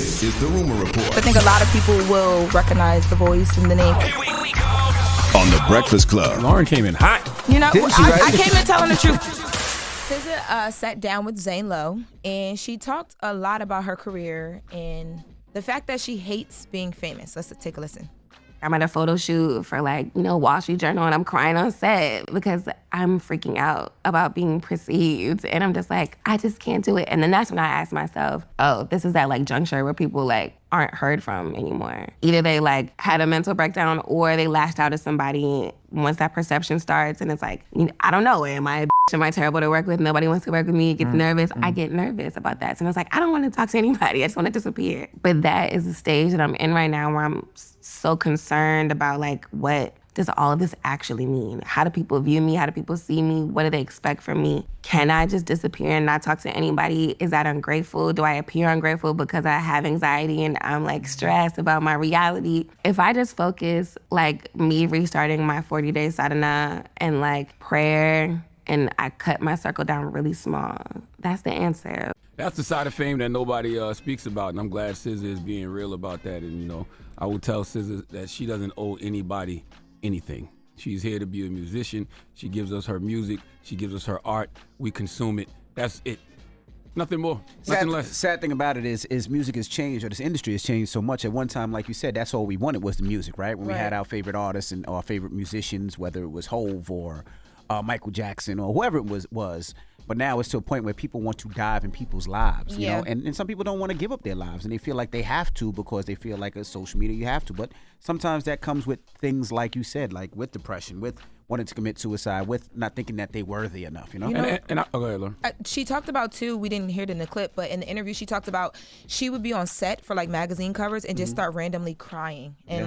This is the Rumor Report. I think a lot of people will recognize the voice and the name. On the Breakfast Club. Lauren came in hot. You know, Didn't she, right? I came in telling the truth. SZA sat down with Zane Lowe, and she talked a lot about her career and the fact that she hates being famous. Let's take a listen. I'm at a photo shoot for Wall Street Journal, and I'm crying on set because I'm freaking out about being perceived. And I'm just like, I just can't do it. And then that's when I asked myself, oh, this is that juncture where people aren't heard from anymore. Either they had a mental breakdown or they lashed out at somebody once that perception starts. And it's I don't know, am I a bitch? Am I terrible to work with? Nobody wants to work with me. It gets nervous. I get nervous about that. So I was I don't want to talk to anybody. I just want to disappear. But that is the stage that I'm in right now where I'm so concerned about what does all of this actually mean? How do people view me? How do people see me? What do they expect from me? Can I just disappear and not talk to anybody? Is that ungrateful? Do I appear ungrateful because I have anxiety and I'm stressed about my reality? If I just focus me restarting my 40-day sadhana and prayer and I cut my circle down really small, that's the answer. That's the side of fame that nobody speaks about, and I'm glad SZA is being real about that. And I will tell SZA that she doesn't owe anybody anything. She's here to be a musician. She gives us her music. She gives us her art. We consume it. That's it. Nothing more. Nothing less. Sad thing about it is music has changed, or this industry has changed so much. At one time, like you said, that's all we wanted was the music, right? When we had our favorite artists and our favorite musicians, whether it was Hove or Michael Jackson or whoever it was. But now it's to a point where people want to dive in people's lives, you know, and some people don't want to give up their lives, and they feel like they have to because they feel like as social media you have to. But sometimes that comes with things like you said, with depression, with wanting to commit suicide, with not thinking that they're worthy enough, you know? Go ahead, Lauren. She talked about, too, we didn't hear it in the clip, but in the interview she talked about she would be on set for magazine covers and just start randomly crying and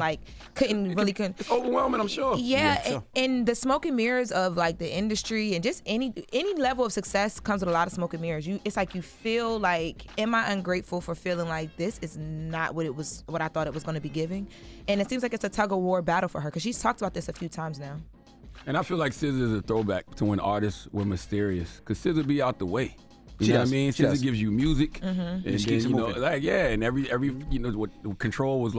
couldn't. It's overwhelming, I'm sure. Yeah, sure. And the smoke and mirrors of the industry and just any level of success comes with a lot of smoke and mirrors. It's you feel am I ungrateful for feeling this is not what I thought it was going to be giving? And it seems like it's a tug of war battle for her because she's talked about this a few times now. And I feel like SZA is a throwback to when artists were mysterious, because SZA be out the way. You know what I mean? SZA gives you music, and she keeps it moving. and every what Control was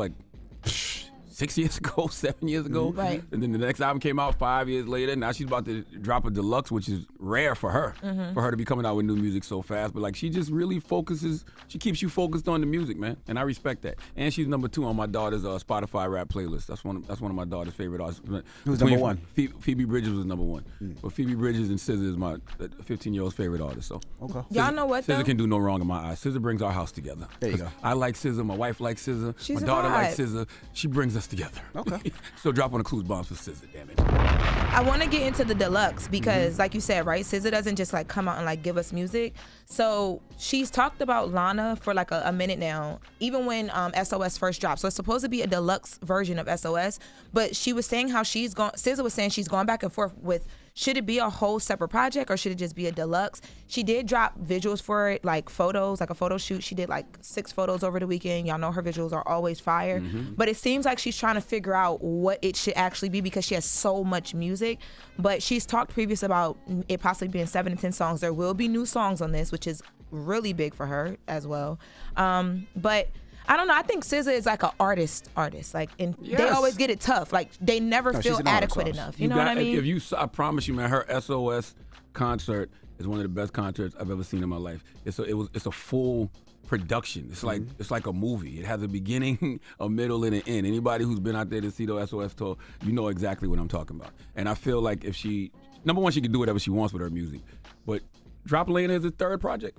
6 years ago, 7 years ago. Right. And then the next album came out 5 years later. Now she's about to drop a deluxe, which is rare for her, for her to be coming out with new music so fast. But she just really focuses, she keeps you focused on the music, man. And I respect that. And she's number 2 on my daughter's Spotify rap playlist. That's one of my daughter's favorite artists. Who's number 1? Phoebe Bridgers was number 1. But Phoebe Bridgers and SZA is my 15-year-old's favorite artist. So okay. Y'all know what though? SZA can do no wrong in my eyes. SZA brings our house together. There you go. I like SZA. My wife likes SZA. She's my a daughter vibe. likes SZA. She brings us together. Okay. So drop on the clues bombs for SZA, damn it. I want to get into the deluxe because, like you said, right, SZA doesn't just come out and give us music. So she's talked about Lana for a minute now, even when SOS first dropped. So it's supposed to be a deluxe version of SOS, but she was saying how SZA was saying she's gone back and forth with, should it be a whole separate project or should it just be a deluxe? She did drop visuals for it, photos, a photo shoot. She did 6 photos over the weekend. Y'all know her visuals are always fire. But it seems like she's trying to figure out what it should actually be because she has so much music. But she's talked previous about it possibly being 7 to 10 songs. There will be new songs on this, which is really big for her as well. But I don't know. I think SZA is an artist. And they always get it tough. They never feel adequate enough. You know what I mean? I promise you, man, her SOS concert is one of the best concerts I've ever seen in my life. It's a full production. It's like a movie. It has a beginning, a middle, and an end. Anybody who's been out there to see the SOS tour, you know exactly what I'm talking about. And I feel like if she, number one, she can do whatever she wants with her music, but Drop Lena is a 3rd project.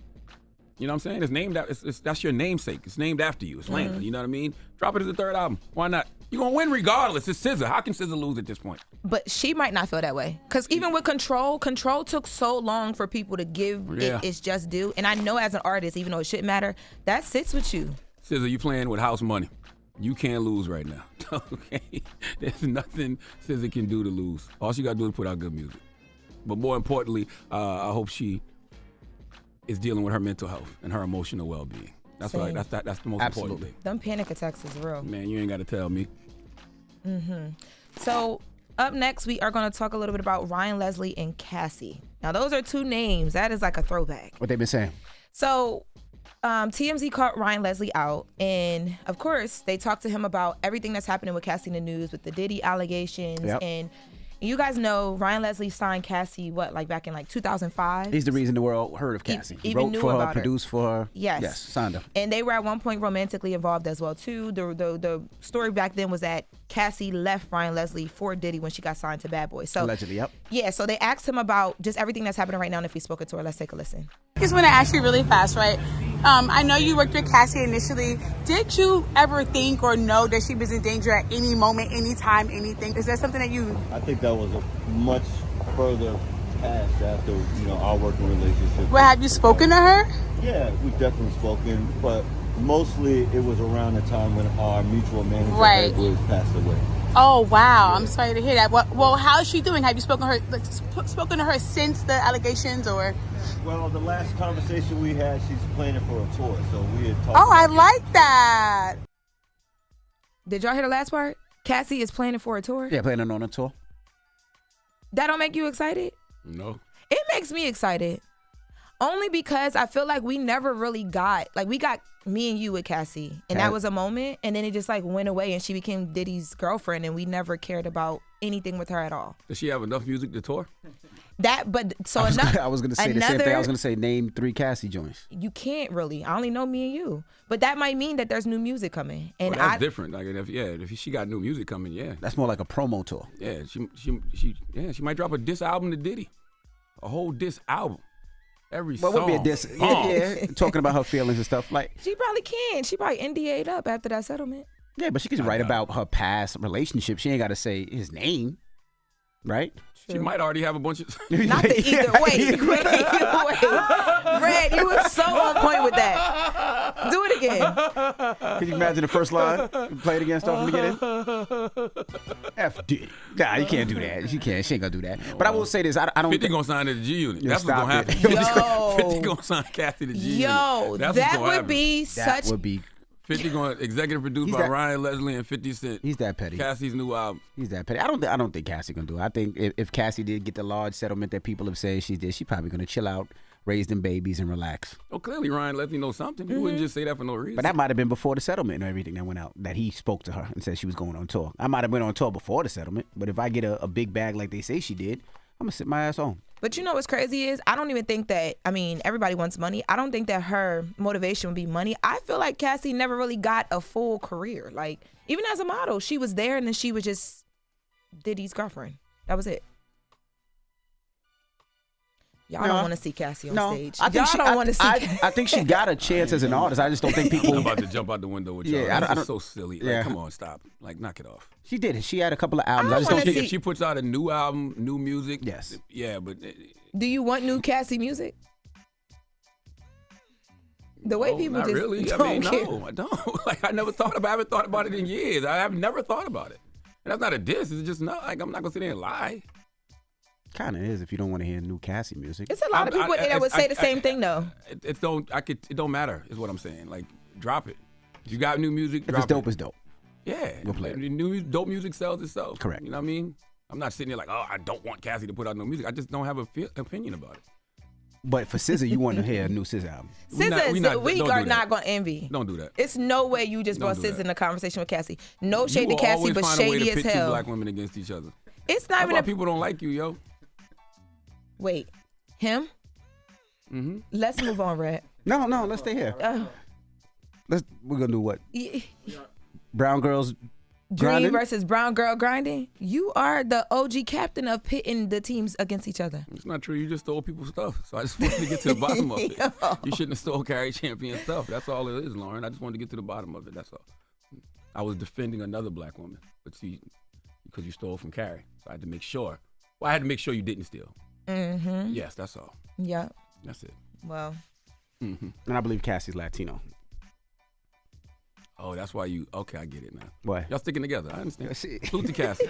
You know what I'm saying? It's named that's your namesake. It's named after you. It's Lena. You know what I mean? Drop it as a 3rd album. Why not? You're going to win regardless. It's SZA. How can SZA lose at this point? But she might not feel that way. Because even with Control took so long for people to give it its just due. And I know as an artist, even though it shouldn't matter, that sits with you. SZA, you playing with house money. You can't lose right now. Okay? There's nothing SZA can do to lose. All she got to do is put out good music. But more importantly, I hope she is dealing with her mental health and her emotional well-being. That's what that's the most important thing. Them panic attacks is real. Man, you ain't got to tell me. So up next, we are going to talk a little bit about Ryan Leslie and Cassie. Now, those are 2 names. That is a throwback. What they been saying? So TMZ caught Ryan Leslie out, and of course, they talked to him about everything that's happening with Cassie in the news, with the Diddy allegations, and you guys know Ryan Leslie signed Cassie, back in 2005? He's the reason the world heard of Cassie. He even wrote knew for her, about her. produced for her. Yes, signed her. And they were at one point romantically involved as well, too. The story back then was that Cassie left Ryan Leslie for Diddy when she got signed to Bad Boy. So Allegedly, yep. Yeah, so they asked him about just everything that's happening right now, and if we spoke to her. Let's take a listen. I just want to ask you really fast, right? I know you worked with Cassie initially. Did you ever think or know that she was in danger at any moment, any time, anything? Is that something that you... I think that was a much further past after, our working relationship. Well, have you spoken to her? Yeah, we've definitely spoken, but mostly it was around the time when our mutual manager, Right. Edwards, passed away. Oh, wow. I'm sorry to hear that. Well, how is she doing? Have you spoken to her since the allegations, or... Well, the last conversation we had, she's planning for a tour, so we had talked. Oh, I like that. Did y'all hear the last part? Cassie is planning for a tour? Yeah, planning on a tour. That don't make you excited? No. It makes me excited. Only because I feel like we never really got, we got me and you with Cassie, and that was a moment, and then it just went away, and she became Diddy's girlfriend, and we never cared about anything with her at all. Does she have enough music to tour? I was going to say the same thing. I was going to say name 3 Cassie joints. You can't really. I only know me and you. But that might mean that there's new music coming. And that's different. If she got new music coming, yeah. That's more like a promo tour. Yeah, she might drop a diss album to Diddy. A whole diss album. Every song. What would be a diss? Yeah, talking about her feelings and stuff. She probably can. She probably NDA'd up after that settlement. Yeah, but she can write about her past relationship. She ain't got to say his name, right? She might already have a bunch of... Not the either way. Red, you were so on point with that. Do it again. Can you imagine the first line? Play it again, start from the beginning. F Diddy. Nah, you can't do that. She can't. She ain't gonna do that. But I will say this. I don't 50 gonna sign to the G Unit. Yeah, That's what's gonna happen. Yo. 50 gonna sign Cassie to G Unit. Yo, that would be such... That would be... 50 going executive produced by Ryan Leslie and 50 Cent. He's that petty. Cassie's new album. He's that petty. I don't think Cassie gonna do it. I think if Cassie did get the large settlement that people have said she did, she probably gonna chill out, raise them babies, and relax. Oh, clearly Ryan Leslie knows something. He wouldn't just say that for no reason. But that might have been before the settlement and everything that went out. That he spoke to her and said she was going on tour. I might have went on tour before the settlement. But if I get a big bag like they say she did, I'm gonna sit my ass home. But you know what's crazy is I don't even think that, everybody wants money. I don't think that her motivation would be money. I feel like Cassie never really got a full career. Even as a model, she was there and then she was just Diddy's girlfriend. That was it. Y'all don't want to see Cassie on stage. Y'all don't want to see Cassie. I think she got a chance as an artist. I just don't think people... I'm about to jump out the window with y'all. Yeah, That's so silly. Come on, stop. Knock it off. She did it. She had a couple of albums. I I just don't think... If she puts out a new album, new music... Yes. Yeah, but... Do you want new Cassie music? The way people not just really. don't care. No, I don't. I haven't thought about it in years. I have never thought about it. And that's not a diss. It's just not I'm not gonna sit there and lie. Kind of is if you don't want to hear new Cassie music. It's a lot of people that would say the same thing though. It don't matter is what I'm saying. Drop it. If you got new music, If it's dope, it's dope. Yeah. We'll play it. New dope music sells itself. Correct. You know what I mean? I'm not sitting there I don't want Cassie to put out no music. I just don't have an opinion about it. But for SZA, you want to hear a new SZA album. SZA, we don't are do not that. going to envy. Don't do that. It's no way you just brought Don't do SZA that. in a conversation with Cassie. No shade You to will Cassie, always but find a way shady to as pit two hell. black women against each other. It's not That's even why a... people don't like you, yo. Wait. Him? Mm-hmm. Let's move on, Red. No, let's stay here. We're going to do what? Brown girls Dream grinding? versus brown girl grinding. You are the OG captain of pitting the teams against each other. It's not true. You just stole people's stuff. So I just wanted to get to the bottom of it. You shouldn't have stole Carrie Champion stuff. That's all it is, Lauren. I just wanted to get to the bottom of it. That's all. I was defending another black woman, but see, because you stole from Carrie. So I had to make sure. Well, I had to make sure you didn't steal. Mm-hmm. Yes, that's all. Yep. That's it. Well. Mm-hmm. And I believe Cassie's Latino. Oh, that's why you... Okay, I get it now. What? Y'all sticking together. I understand. Let's see. Salute to Cassie.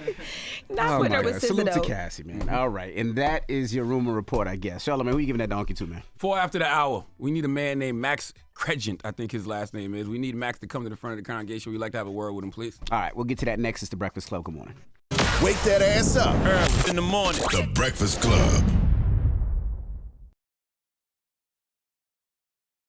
Not putting her with SZA, Salute to though. Cassie, man. All right. And that is your rumor report, I guess. Charlamagne, who you giving that donkey to, man? 4 after the hour. We need a man named Max Cregent, I think his last name is. We need Max to come to the front of the congregation. We'd like to have a word with him, please. All right. We'll get to that next. It's The Breakfast Club. Good morning. Wake that ass up. Early in the morning. The Breakfast Club.